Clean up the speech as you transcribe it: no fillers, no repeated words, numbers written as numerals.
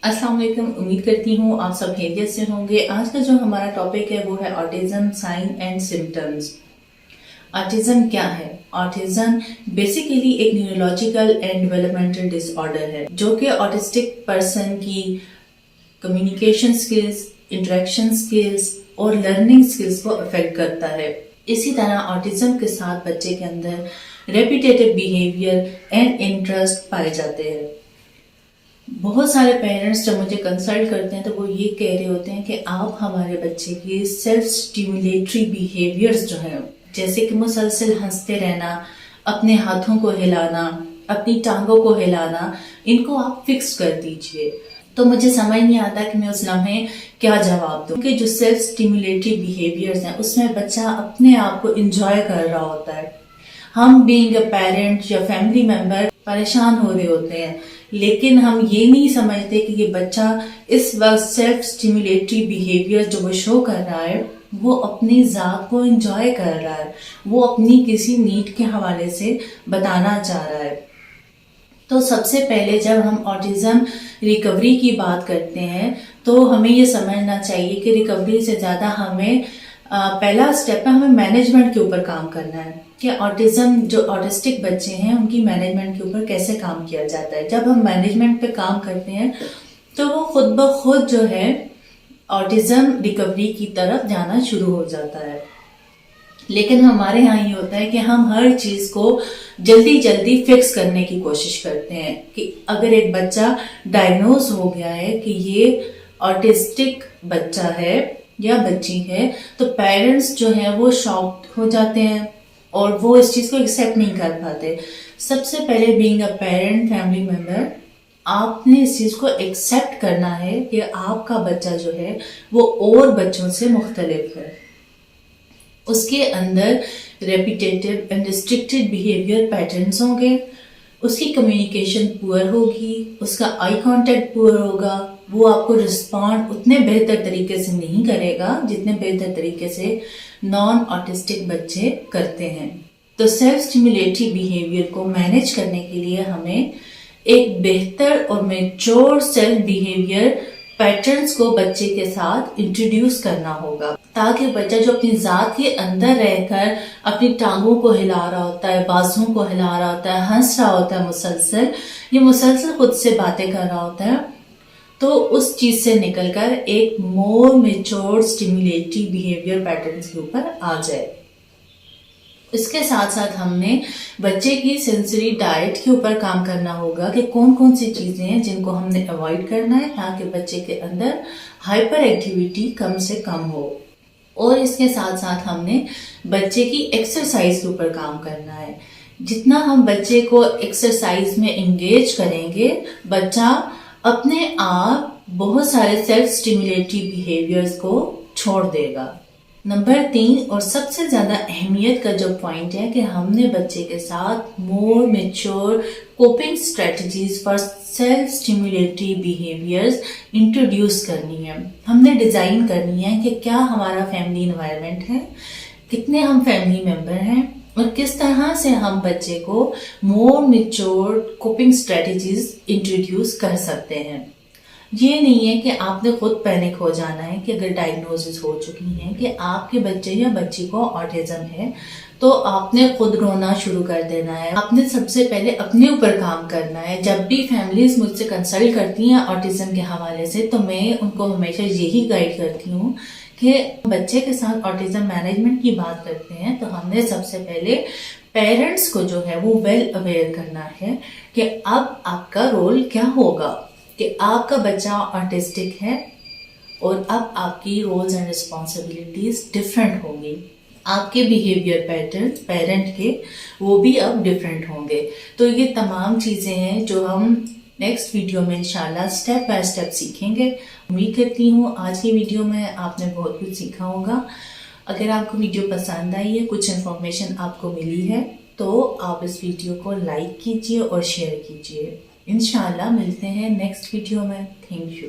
अस्सलाम वालेकुम। उम्मीद करती हूँ आप सब खैरियत से होंगे। आज का जो हमारा टॉपिक है वो है autism sign and symptoms. Autism क्या है? ऑटिज्म बेसिकली एक न्यूरोलॉजिकल एंड डेवलपमेंटल डिसऑर्डर है जो कि ऑटिस्टिक पर्सन की कम्युनिकेशन स्किल्स, इंटरेक्शन स्किल्स और लर्निंग स्किल्स को अफेक्ट करता है। इसी तरह ऑटिज्म के साथ बच्चे के अंदर रेपिटेटिव बिहेवियर एंड इंटरेस्ट पाए जाते हैं। बहुत सारे पेरेंट्स जब मुझे कंसल्ट करते हैं तो वो ये कह रहे होते हैं कि आप हमारे बच्चे की सेल्फ स्टिमुलेटरी बिहेवियर्स जो हैं, जैसे कि मुसलसल हंसते रहना, अपने हाथों को हिलाना, अपनी टांगों को हिलाना, इनको आप फिक्स कर दीजिए। तो मुझे समझ नहीं आता कि मैं उस लम्हे क्या जवाब दूं, क्योंकि जो सेल्फ स्टिमुलेटरी बिहेवियर्स हैं उसमें बच्चा अपने आप को इंजॉय कर रहा होता है। हम बीइंग अ पेरेंट या फैमिली मेंबर परेशान हो रहे होते हैं, लेकिन हम ये नहीं समझते कि ये बच्चा इस वक्त सेल्फ स्टिमुलेटरी बिहेवियर जो वो शो कर रहा है वो अपनी जात को एंजॉय कर रहा है, वो अपनी किसी नीड के हवाले से बताना चाह रहा है। तो सबसे पहले जब हम ऑटिज्म रिकवरी की बात करते हैं तो हमें ये समझना चाहिए कि रिकवरी से ज़्यादा हमें पहला स्टेप है, हमें मैनेजमेंट के ऊपर काम करना है कि ऑटिज्म जो ऑटिस्टिक बच्चे हैं उनकी मैनेजमेंट के ऊपर कैसे काम किया जाता है। जब हम मैनेजमेंट पे काम करते हैं तो वो खुद ब खुद जो है ऑटिज्म रिकवरी की तरफ जाना शुरू हो जाता है। लेकिन हमारे यहाँ ये होता है कि हम हर चीज को जल्दी जल्दी फिक्स करने की कोशिश करते हैं कि अगर एक बच्चा डायग्नोज हो गया है कि ये ऑटिस्टिक बच्चा है या बच्ची है तो पेरेंट्स जो है वो शॉक हो जाते हैं और वो इस चीज को एक्सेप्ट नहीं कर पाते। सबसे पहले being a parent, family member, आपने इस चीज को एक्सेप्ट करना है कि आपका बच्चा जो है वो और बच्चों से मुख्तलिफ है। उसके अंदर repetitive and restricted behaviour patterns होंगे, उसकी कम्युनिकेशन पुअर होगी, उसका आई कांटेक्ट पुअर होगा, वो आपको रिस्पॉन्ड उतने बेहतर तरीके से नहीं करेगा जितने बेहतर तरीके से नॉन ऑटिस्टिक बच्चे करते हैं। तो सेल्फ स्टिमुलेटरी बिहेवियर को मैनेज करने के लिए हमें एक बेहतर और मैच्योर सेल्फ बिहेवियर पैटर्न्स को बच्चे के साथ इंट्रोड्यूस करना होगा, ताकि बच्चा जो अपनी जात के अंदर रहकर अपनी टांगों को हिला रहा होता है, बाजुओं को हिला रहा होता है, हंस रहा होता है मुसलसल, ये मुसलसल खुद से बातें कर रहा होता है, तो उस चीज से निकलकर एक मोर मैच्योर स्टिमुलेटरी बिहेवियर पैटर्न्स के ऊपर आ जाए। इसके साथ साथ हमने बच्चे की सेंसरी डाइट के ऊपर काम करना होगा कि कौन कौन सी चीजें हैं जिनको हमने अवॉइड करना है ताकि बच्चे के अंदर हाइपर एक्टिविटी कम से कम हो। और इसके साथ साथ हमने बच्चे की एक्सरसाइज के ऊपर काम करना है। जितना हम बच्चे को एक्सरसाइज में एंगेज करेंगे, बच्चा अपने आप बहुत सारे सेल्फ स्टिमुलेटरी बिहेवियर्स को छोड़ देगा। नंबर 3 और सबसे ज्यादा अहमियत का जो पॉइंट है कि हमने बच्चे के साथ मोर mature coping strategies for self stimulatory behaviours introduce करनी है। हमने डिजाइन करनी है कि क्या हमारा फैमिली एनवायरनमेंट है, कितने हम फैमिली मेंबर हैं और किस तरह से हम बच्चे को मोर मैच्योर कोपिंग स्ट्रेटजीज इंट्रोड्यूस कर सकते हैं। ये नहीं है कि आपने खुद पैनिक हो जाना है कि अगर डायग्नोसिस हो चुकी है कि आपके बच्चे या बच्ची को ऑटिज्म है तो आपने खुद रोना शुरू कर देना है। आपने सबसे पहले अपने ऊपर काम करना है। जब भी फैमिलीज मुझसे कंसल्ट करती हैं ऑटिज्म के हवाले से तो मैं उनको हमेशा यही गाइड करती हूँ कि बच्चे के साथ ऑटिज्म मैनेजमेंट की बात करते हैं तो हमने सबसे पहले पेरेंट्स को जो है वो वेल अवेयर करना है कि अब आपका रोल क्या होगा, कि आपका बच्चा ऑटिस्टिक है और अब आपकी रोल्स एंड रिस्पॉन्सिबिलिटीज डिफरेंट होंगी। आपके बिहेवियर पैटर्न पेरेंट के वो भी अब डिफरेंट होंगे। तो ये तमाम चीजें हैं जो हम नेक्स्ट वीडियो में इंशाल्लाह स्टेप बाय स्टेप सीखेंगे। उम्मीद करती हूँ आज की वीडियो में आपने बहुत कुछ सीखा होगा। अगर आपको वीडियो पसंद आई है, कुछ इन्फॉर्मेशन आपको मिली है तो आप इस वीडियो को लाइक कीजिए और शेयर कीजिए। इंशाल्लाह मिलते हैं नेक्स्ट वीडियो में। Thank you.